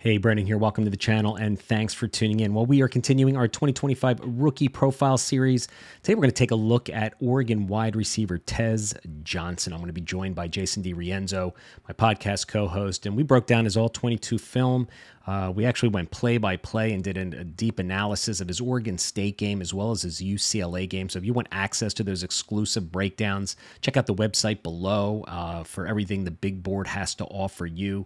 Hey, Brendan here. Welcome to the channel and thanks for tuning in. Well, we are continuing our 2025 Rookie Profile Series. Today, we're going to take a look at Oregon wide receiver Tez Johnson. I'm going to be joined by Jason DiRienzo, my podcast co-host, and we broke down his all-22 film. We actually went play-by-play and did a deep analysis of his Oregon State game as well as his UCLA game. So if you want access to those exclusive breakdowns, check out the website below for everything the big board has to offer you.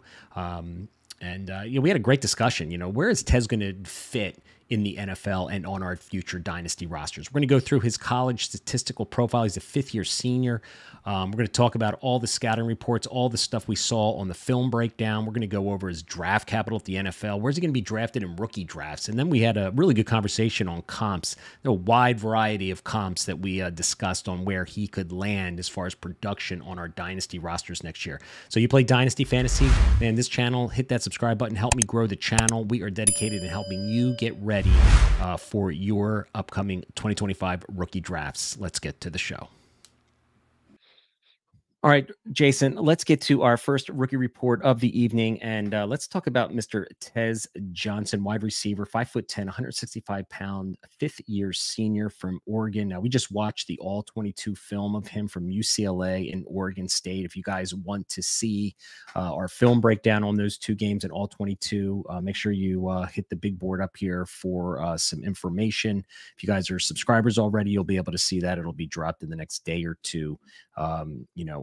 We had a great discussion. Where is Tez going to fit in the NFL and on our future dynasty rosters? We're going to go through his college statistical profile. He's a fifth-year senior. We're going to talk about all the scouting reports, all the stuff we saw on the film breakdown. We're going to go over his draft capital at the NFL. Where's he going to be drafted in rookie drafts? And then we had a really good conversation on comps. There were a wide variety of comps that we discussed on where he could land as far as production on our dynasty rosters next year. So you play Dynasty Fantasy, man, this channel, hit that subscribe button, help me grow the channel. We are dedicated to helping you get ready for your upcoming 2025 rookie drafts. Let's get to the show. All right, Jason, let's get to our first rookie report of the evening, and let's talk about Mr. Tez Johnson, wide receiver, 5'10", 165-pound, fifth-year senior from Oregon. Now, we just watched the all-22 film of him from UCLA and Oregon State. If you guys want to see our film breakdown on those two games in all-22, make sure you hit the big board up here for some information. If you guys are subscribers already, you'll be able to see that. It'll be dropped in the next day or two,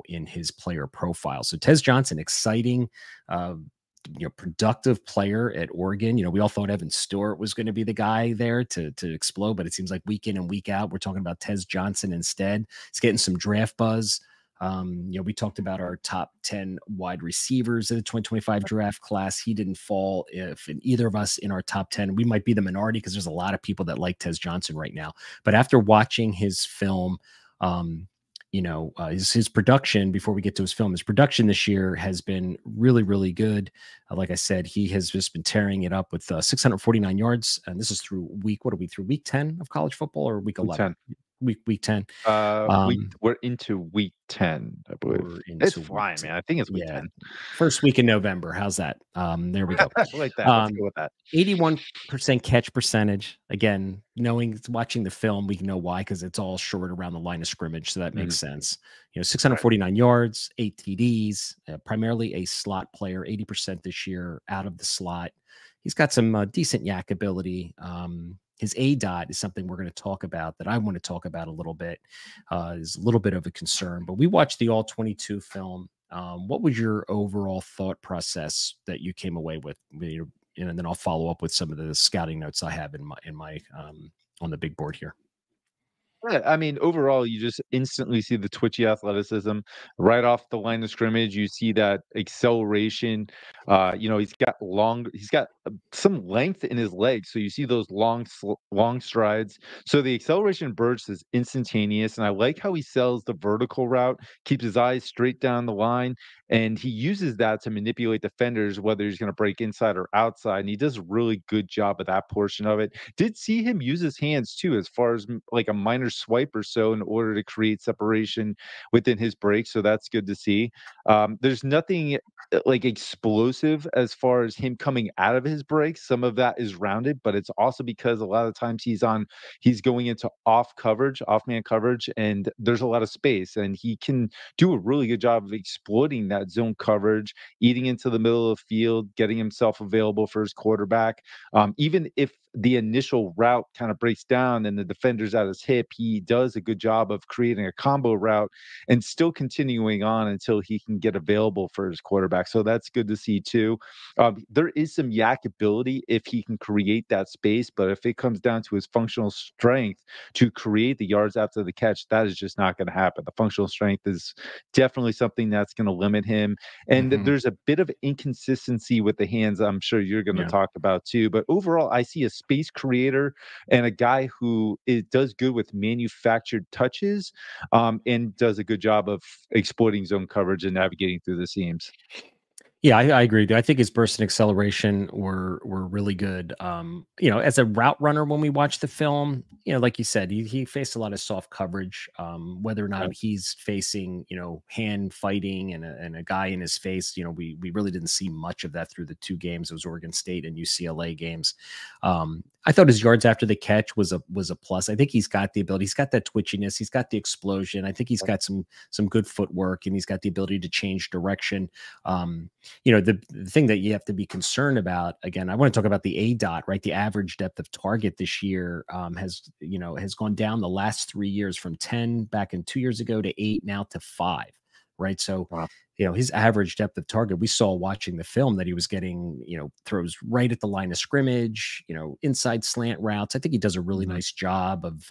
in his player profile. So Tez Johnson, exciting, productive player at Oregon. We all thought Evan Stewart was going to be the guy there to explode, but it seems like week in and week out, we're talking about Tez Johnson instead. He's getting some draft buzz. We talked about our top 10 wide receivers in the 2025 draft class. He didn't fall if in either of us in our top 10. We might be the minority because there's a lot of people that like Tez Johnson right now. But after watching his film, his production, before we get to his film, his production this year has been really, really good. Like I said, he has just been tearing it up with 649 yards. And this is through week 10 of college football or week 11? Week 10. We're into week 10, I believe. It's fine, man. I think it's week 10. First week in November. How's that? There we go. Like that. Let's go with that. 81% catch percentage. Again, watching the film, we know why, because it's all short around the line of scrimmage. So that makes sense. 649 yards, 8 TDs, primarily a slot player, 80% this year out of the slot. He's got some decent yak ability. His ADOT is something we're going to talk about that I want to talk about a little bit. Is a little bit of a concern, but we watched the all-22 film. What was your overall thought process that you came away with? And then I'll follow up with some of the scouting notes I have in my on the big board here. Yeah, I mean, overall, you just instantly see the twitchy athleticism right off the line of scrimmage. You see that acceleration. He's got some length in his legs, so you see those long strides. So the acceleration burst is instantaneous, and I like how he sells the vertical route, keeps his eyes straight down the line, and he uses that to manipulate defenders, whether he's going to break inside or outside. And he does a really good job of that portion of it. Did see him use his hands too, as far as like a minor swipe or so, in order to create separation within his break. So that's good to see. There's nothing like explosive as far as him coming out of his breaks. Some of that is rounded, but it's also because a lot of times he's going into off man coverage, and there's a lot of space, and he can do a really good job of exploiting that zone coverage, eating into the middle of the field, getting himself available for his quarterback. Even if the initial route kind of breaks down and the defender's at his hip, he does a good job of creating a combo route and still continuing on until he can get available for his quarterback. So that's good to see too. There is some yak ability if he can create that space, but if it comes down to his functional strength to create the yards after the catch, that is just not going to happen. The functional strength is definitely something that's going to limit him. And there's a bit of inconsistency with the hands, I'm sure you're going to talk about too. But overall, I see a space creator and a guy who does good with manufactured touches, and does a good job of exploiting zone coverage and navigating through the seams. Yeah, I agree. I think his burst and acceleration were really good. As a route runner, when we watched the film, like you said, he faced a lot of soft coverage. Whether or not Right. he's facing, hand fighting and a guy in his face, we really didn't see much of that through the two games. It was Oregon State and UCLA games. I thought his yards after the catch was a plus. I think he's got the ability. He's got that twitchiness. He's got the explosion. I think he's got some good footwork, and he's got the ability to change direction. The thing that you have to be concerned about, again, I want to talk about the A dot, right? The average depth of target this year has gone down the last 3 years from 10 back in 2 years ago to 8 now to 5, right? So, Wow. his average depth of target, we saw watching the film that he was getting, throws right at the line of scrimmage, inside slant routes. I think he does a really Mhm. nice job of,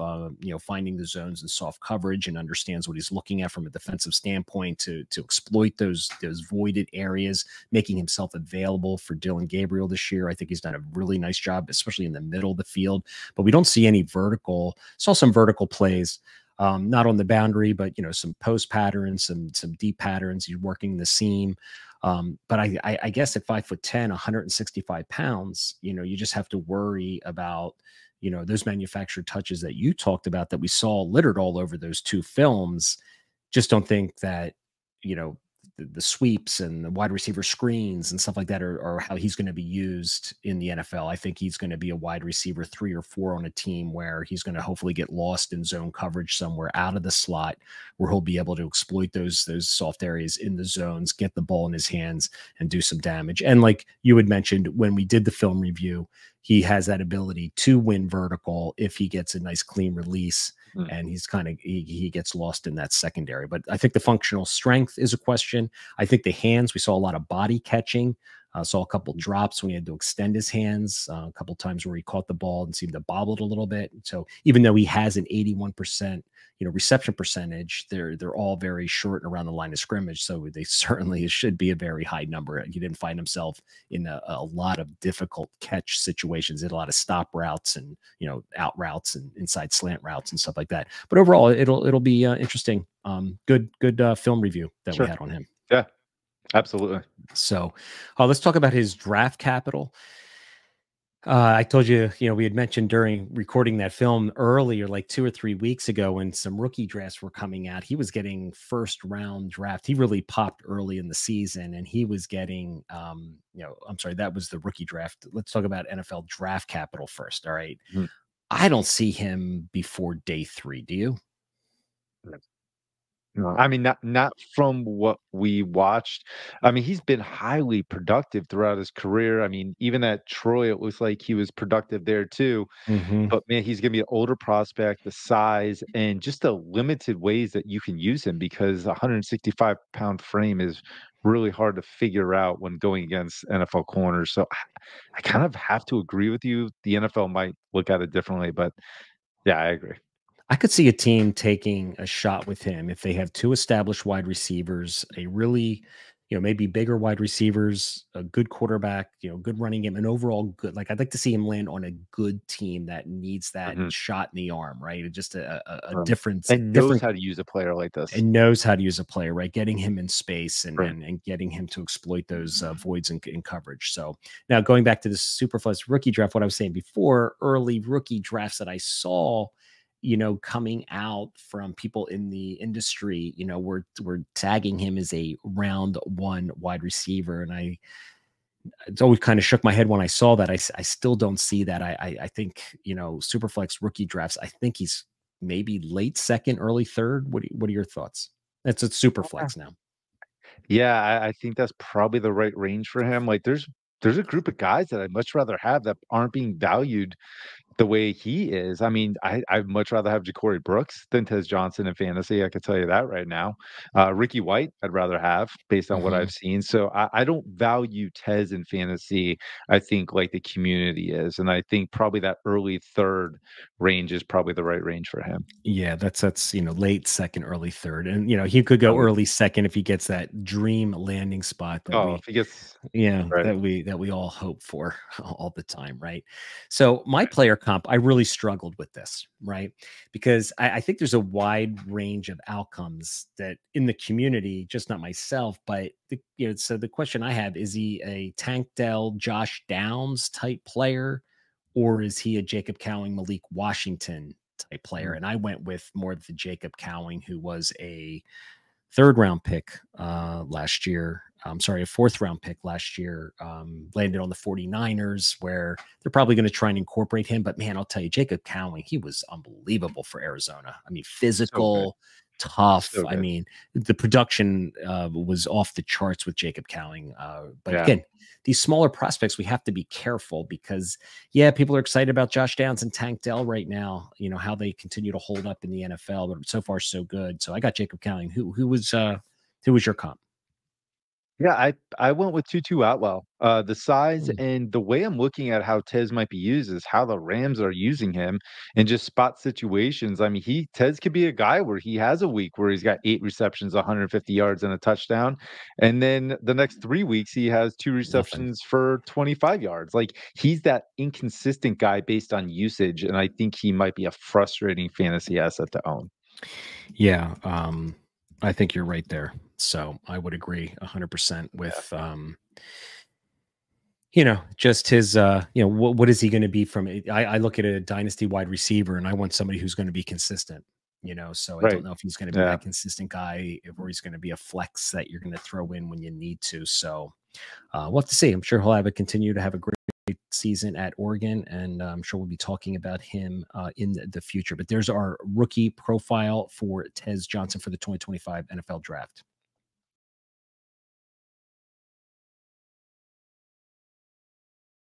finding the zones and soft coverage, and understands what he's looking at from a defensive standpoint to exploit those voided areas, making himself available for Dylan Gabriel this year. I think he's done a really nice job, especially in the middle of the field. But we don't see any vertical. Saw some vertical plays, not on the boundary, but some post patterns, some deep patterns. He's working the seam. But I guess at 5'10", 165 pounds, you just have to worry about those manufactured touches that you talked about that we saw littered all over those two films. Just don't think that you know the sweeps and the wide receiver screens and stuff like that are how he's going to be used in the NFL. I think he's going to be a wide receiver 3 or 4 on a team where he's going to hopefully get lost in zone coverage somewhere out of the slot, where he'll be able to exploit those soft areas in the zones, get the ball in his hands, and do some damage. And like you had mentioned when we did the film review, he has that ability to win vertical if he gets a nice clean release, Mm. and he's kind of he gets lost in that secondary. But I think the functional strength is a question. I think the hands, we saw a lot of body catching. Saw a couple drops when he had to extend his hands, a couple times where he caught the ball and seemed to bobble it a little bit. So even though he has an 81%, reception percentage, they're all very short and around the line of scrimmage. So they certainly should be a very high number. He didn't find himself in a lot of difficult catch situations. He had a lot of stop routes and out routes and inside slant routes and stuff like that. But overall, it'll be interesting. Good film review that we Sure. had on him. Yeah, absolutely. So let's talk about his draft capital. I told you, we had mentioned during recording that film earlier, like 2 or 3 weeks ago, when some rookie drafts were coming out, he was getting first round draft. He really popped early in the season, and he was getting, I'm sorry, that was the rookie draft. Let's talk about NFL draft capital first. All right. Mhm. I don't see him before day 3. Do you? No, I mean, not from what we watched. I mean, he's been highly productive throughout his career. I mean, even at Troy, it looks like he was productive there too. Hmm. But man, he's gonna be an older prospect, the size and just the limited ways that you can use him because a 165-pound frame is really hard to figure out when going against NFL corners. So I kind of have to agree with you. The NFL might look at it differently, but yeah, I agree. I could see a team taking a shot with him if they have two established wide receivers, a really, maybe bigger wide receivers, a good quarterback, good running game, and overall good. Like I'd like to see him land on a good team that needs that Mhm. shot in the arm, right? Just a Um, difference, and knows different, how to use a player like this. and knows how to use a player, right? Getting him in space and Right. and getting him to exploit those voids in coverage. So now going back to the Superflex rookie draft, what I was saying before, early rookie drafts that I saw, coming out from people in the industry, we're tagging him as a round 1 wide receiver, and it's always kind of shook my head when I saw that. I still don't see that. I think Superflex rookie drafts. I think he's maybe late second, early third. What are your thoughts? That's a Superflex now. Yeah, I think that's probably the right range for him. Like, there's a group of guys that I'd much rather have that aren't being valued the way he is. I mean, I'd much rather have Ja'Cory Brooks than Tez Johnson in fantasy. I can tell you that right now. Ricky White, I'd rather have based on what Mhm. I've seen. So I don't value Tez in fantasy. I think like the community is, and I think probably that early third range is probably the right range for him. Yeah, that's late second, early third, and he could I go would. early second if he gets that dream landing spot that Oh, we if he gets yeah right. that we all hope for all the time, right? So my player comp, I really struggled with this, right? Because I think there's a wide range of outcomes that in the community, just not myself, but so the question I have is he a Tank Dell, Josh Downs type player, or is he a Jacob Cowing, Malik Washington type player? Mm. And I went with more of the Jacob Cowing, who was a third round pick last year. I'm sorry, a fourth round pick last year, landed on the 49ers, where they're probably going to try and incorporate him. But man, I'll tell you, Jacob Cowing, he was unbelievable for Arizona. I mean, So good. physical, tough. So I good. mean, the production was off the charts with Jacob Cowing. But Yeah. again, these smaller prospects, we have to be careful because, yeah, people are excited about Josh Downs and Tank Dell right now, how they continue to hold up in the NFL, but so far so good. So I got Jacob Cowing. Who was your comp? Yeah, I went with Tutu Atwell. The size Mm, and the way I'm looking at how Tez might be used is how the Rams are using him in just spot situations. I mean, Tez could be a guy where he has a week where he's got 8 receptions, 150 yards, and a touchdown, and then the next 3 weeks he has two nothing. receptions for 25 yards. Like he's that inconsistent guy based on usage, and I think he might be a frustrating fantasy asset to own. Yeah, I think you're right there. So I would agree 100% Yeah. with just his what is he going to be from it? I look at a dynasty wide receiver and I want somebody who's going to be consistent, so I don't Right. know if he's going to be Yeah. that consistent guy or he's going to be a flex that you're going to throw in when you need to. So we'll have to see. I'm sure he'll continue to have a great season at Oregon, and I'm sure we'll be talking about him in the future. But there's our rookie profile for Tez Johnson for the 2025 NFL Draft.